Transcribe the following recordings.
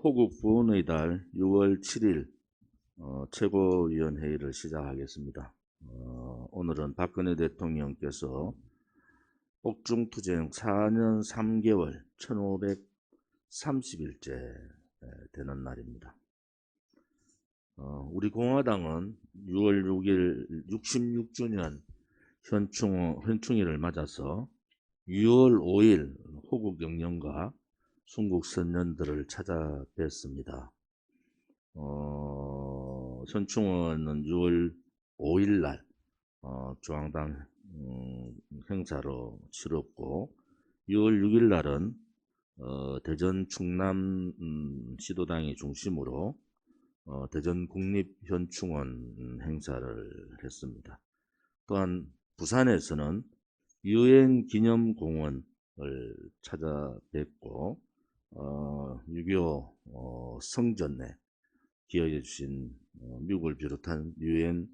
호국 부운의 달 6월 7일 최고위원회의를 시작하겠습니다. 오늘은 박근혜 대통령께서 옥중투쟁 4년 3개월 1530일째 되는 날입니다. 우리 공화당은 6월 6일 66주년 현충일을 맞아서 6월 5일 호국 영령과 순국 선년들을 찾아뵀습니다. 현충원은 6월 5일 날 중앙당 행사로 치렀고 6월 6일 날은 대전 충남 시도당이 중심으로 대전 국립현충원 행사를 했습니다. 또한 부산에서는 유엔기념공원을 찾아뵙고 6.25 성전에 기여해 주신 미국을 비롯한 유엔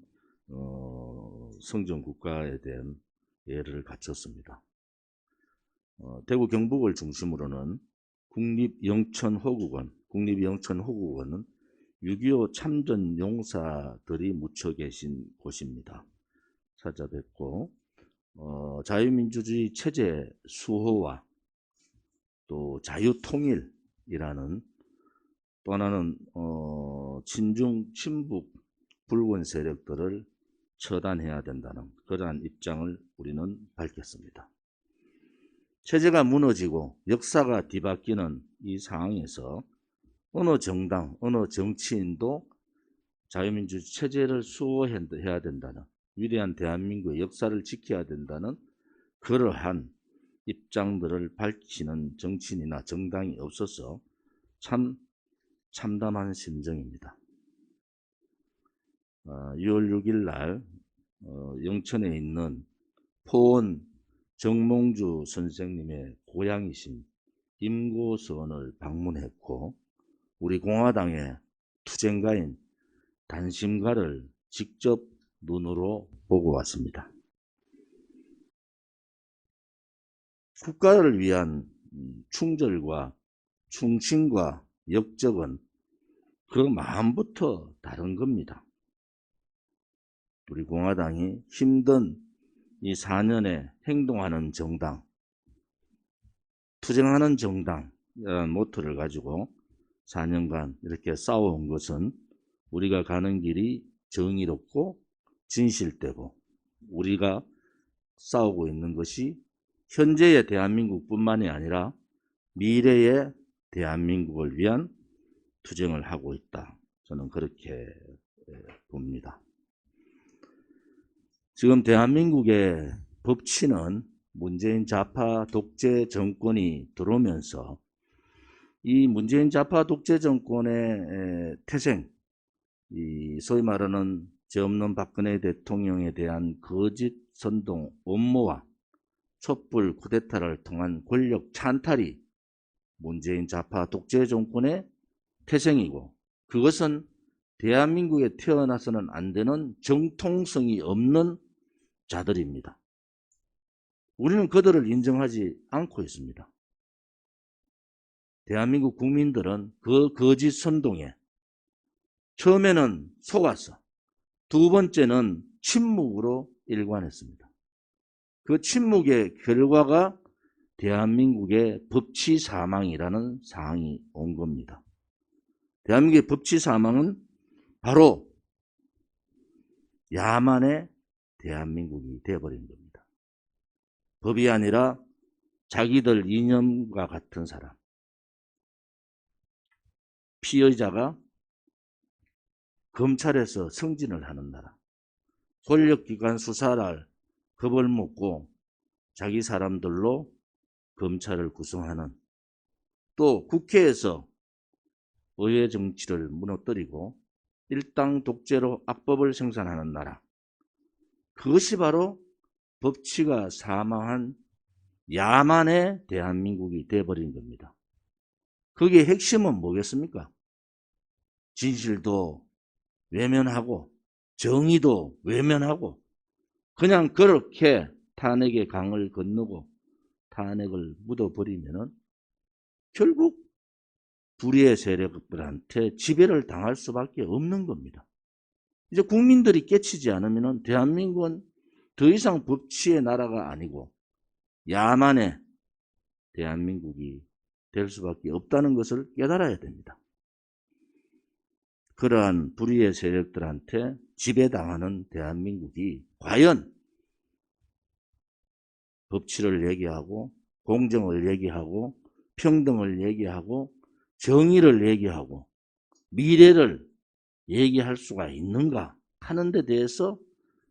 성전 국가에 대한 예를 갖췄습니다. 대구 경북을 중심으로는 국립영천호국원은 6.25 참전 용사들이 묻혀 계신 곳입니다. 찾아뵙고 자유민주주의 체제 수호와 또 자유통일이라는 또 하나는 친중 친북 불권 세력들을 처단해야 된다는 그러한 입장을 우리는 밝혔습니다. 체제가 무너지고 역사가 뒤바뀌는 이 상황에서 어느 정당, 어느 정치인도 자유민주주의 체제를 수호해야 된다는 위대한 대한민국의 역사를 지켜야 된다는 그러한 입장들을 밝히는 정치인이나 정당이 없어서 참 참담한 심정입니다. 6월 6일 날 영천에 있는 포원 정몽주 선생님의 고향이신 임고선을 방문했고 우리 공화당의 투쟁가인 단심가를 직접 눈으로 보고 왔습니다. 국가를 위한 충절과 충신과 역적은 그 마음부터 다른 겁니다. 우리 공화당이 힘든 이 4년에 행동하는 정당, 투쟁하는 정당이라는 모토를 가지고 4년간 이렇게 싸워온 것은 우리가 가는 길이 정의롭고 진실되고 우리가 싸우고 있는 것이 현재의 대한민국뿐만이 아니라 미래의 대한민국을 위한 투쟁을 하고 있다. 저는 그렇게 봅니다. 지금 대한민국의 법치는 문재인 좌파 독재 정권이 들어오면서 이 문재인 좌파 독재 정권의 태생, 이 소위 말하는 죄 없는 박근혜 대통령에 대한 거짓 선동 음모와 촛불 쿠데타를 통한 권력 찬탈이 문재인 좌파 독재 정권의 태생이고 그것은 대한민국에 태어나서는 안 되는 정통성이 없는 자들입니다. 우리는 그들을 인정하지 않고 있습니다. 대한민국 국민들은 그 거짓 선동에 처음에는 속았어. 두 번째는 침묵으로 일관했습니다. 그 침묵의 결과가 대한민국의 법치 사망이라는 상황이 온 겁니다. 대한민국의 법치 사망은 바로 야만의 대한민국이 되어버린 겁니다. 법이 아니라 자기들 이념과 같은 사람, 피의자가 검찰에서 승진을 하는 나라, 권력기관 수사를 겁을 먹고 자기 사람들로 검찰을 구성하는 또 국회에서 의회 정치를 무너뜨리고 일당 독재로 악법을 생산하는 나라, 그것이 바로 법치가 사망한 야만의 대한민국이 되어버린 겁니다. 거기에 핵심은 뭐겠습니까? 진실도 외면하고 정의도 외면하고 그냥 그렇게 탄핵의 강을 건너고 탄핵을 묻어버리면은 결국 불의의 세력들한테 지배를 당할 수밖에 없는 겁니다. 이제 국민들이 깨치지 않으면 대한민국은 더 이상 법치의 나라가 아니고 야만의 대한민국이 될 수밖에 없다는 것을 깨달아야 됩니다. 그러한 불의의 세력들한테 지배당하는 대한민국이 과연 법치를 얘기하고 공정을 얘기하고 평등을 얘기하고 정의를 얘기하고 미래를 얘기할 수가 있는가 하는 데 대해서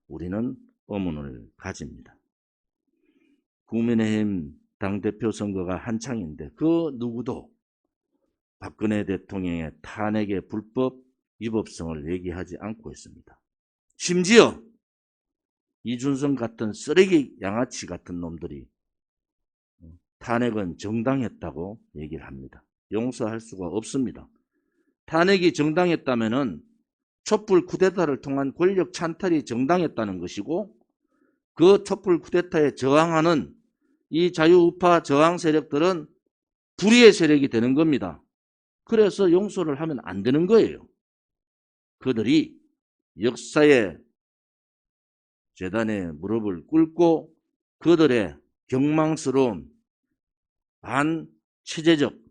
우리는 의문을 가집니다. 국민의힘 당대표 선거가 한창인데 그 누구도 박근혜 대통령의 탄핵의 불법 위법성을 얘기하지 않고 있습니다. 심지어 이준석 같은 쓰레기 양아치 같은 놈들이 탄핵은 정당했다고 얘기를 합니다. 용서할 수가 없습니다. 탄핵이 정당했다면은 촛불 쿠데타를 통한 권력 찬탈이 정당했다는 것이고 그 촛불 쿠데타에 저항하는 이 자유우파 저항 세력들은 불의의 세력이 되는 겁니다. 그래서 용서를 하면 안 되는 거예요. 그들이 역사의 재단에 무릎을 꿇고 그들의 경망스러운 반체제적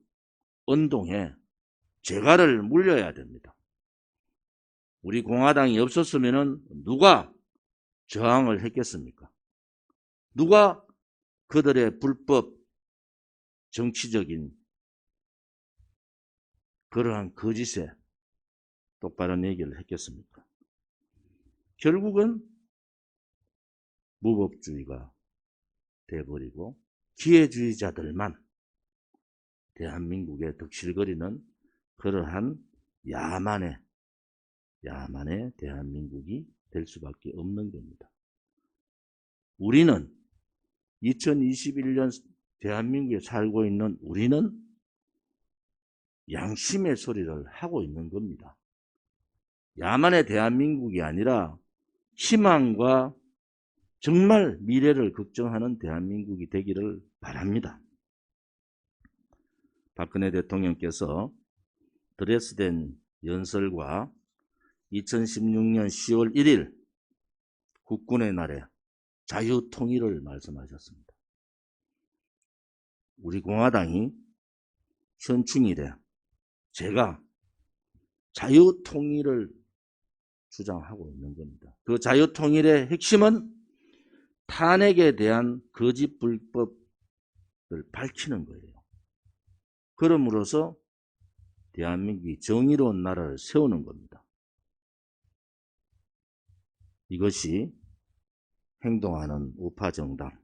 운동에 재갈을 물려야 됩니다. 우리 공화당이 없었으면 누가 저항을 했겠습니까? 누가 그들의 불법 정치적인 그러한 거짓에 똑바른 얘기를 했겠습니까? 결국은 무법주의가 돼버리고 기회주의자들만 대한민국에 득실거리는 그러한 야만의 대한민국이 될 수밖에 없는 겁니다. 우리는 2021년 대한민국에 살고 있는 우리는 양심의 소리를 하고 있는 겁니다. 야만의 대한민국이 아니라 희망과 정말 미래를 걱정하는 대한민국이 되기를 바랍니다. 박근혜 대통령께서 드레스덴 연설과 2016년 10월 1일 국군의 날에 자유통일을 말씀하셨습니다. 우리 공화당이 현충일에 제가 자유통일을 주장하고 있는 겁니다. 그 자유통일의 핵심은 탄핵에 대한 거짓 불법을 밝히는 거예요. 그럼으로써 대한민국이 정의로운 나라를 세우는 겁니다. 이것이 행동하는 우파정당,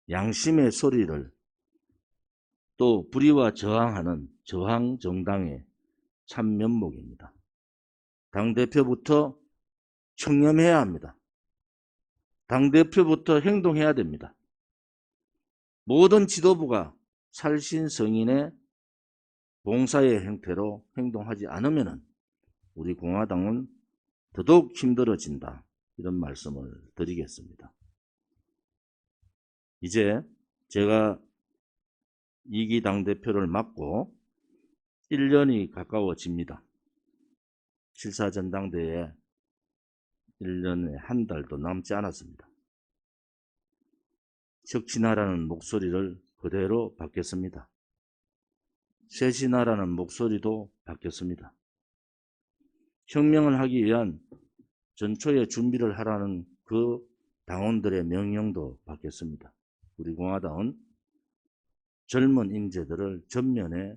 양심의 소리를 또 불의와 저항하는 저항정당의 참면목입니다. 당대표부터 청렴해야 합니다. 당대표부터 행동해야 됩니다. 모든 지도부가 살신성인의 봉사의 형태로 행동하지 않으면 우리 공화당은 더더욱 힘들어진다. 이런 말씀을 드리겠습니다. 이제 제가 2기 당대표를 맡고 1년이 가까워집니다. 7.4 전당대회에 1년에 한 달도 남지 않았습니다. 혁신하라는 목소리를 그대로 받겠습니다. 쇄신하라는 목소리도 받겠습니다. 혁명을 하기 위한 전초의 준비를 하라는 그 당원들의 명령도 받겠습니다. 우리 공화당은 젊은 인재들을 전면에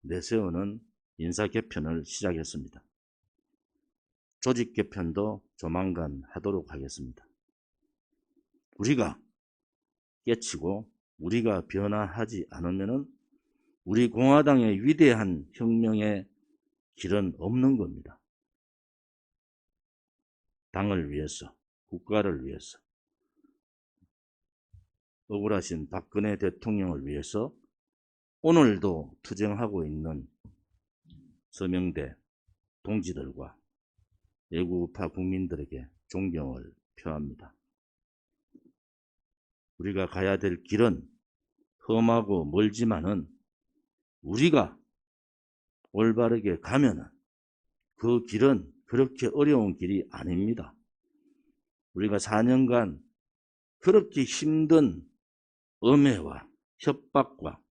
내세우는 인사 개편을 시작했습니다. 조직 개편도 조만간 하도록 하겠습니다. 우리가 깨치고 우리가 변화하지 않으면 우리 공화당의 위대한 혁명의 길은 없는 겁니다. 당을 위해서, 국가를 위해서, 억울하신 박근혜 대통령을 위해서 오늘도 투쟁하고 있는 서명대 동지들과 애국우파 국민들에게 존경을 표합니다. 우리가 가야 될 길은 험하고 멀지만은 우리가 올바르게 가면은 그 길은 그렇게 어려운 길이 아닙니다. 우리가 4년간 그렇게 힘든 엄해와 협박과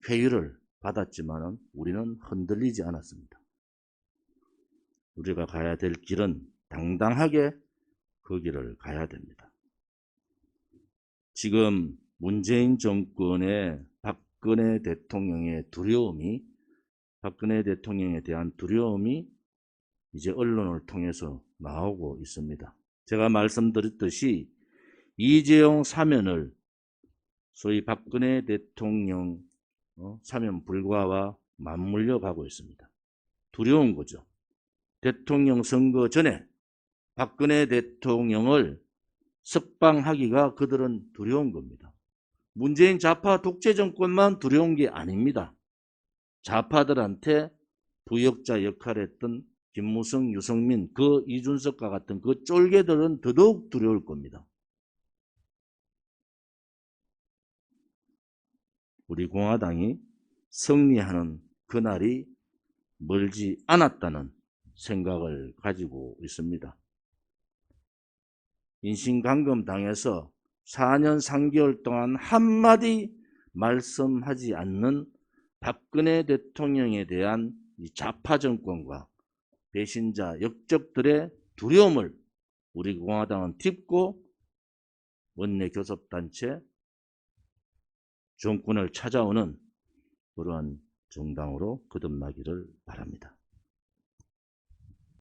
회유를 받았지만 우리는 흔들리지 않았습니다. 우리가 가야 될 길은 당당하게 그 길을 가야 됩니다. 지금 문재인 정권의 박근혜 대통령의 두려움이, 박근혜 대통령에 대한 두려움이 이제 언론을 통해서 나오고 있습니다. 제가 말씀드렸듯이 이재용 사면을 소위 박근혜 대통령 사면 불가와 맞물려 가고 있습니다. 두려운 거죠. 대통령 선거 전에 박근혜 대통령을 석방하기가 그들은 두려운 겁니다. 문재인 좌파 독재 정권만 두려운 게 아닙니다. 좌파들한테 부역자 역할을 했던 김무성, 유승민, 그 이준석과 같은 그 쫄개들은 더더욱 두려울 겁니다. 우리 공화당이 승리하는 그날이 멀지 않았다는 생각을 가지고 있습니다. 인신감금 당해서 4년 3개월 동안 한마디 말씀하지 않는 박근혜 대통령에 대한 이 좌파 정권과 배신자 역적들의 두려움을 우리 공화당은 딛고 원내 교섭단체 정권을 찾아오는 그러한 정당으로 거듭나기를 바랍니다.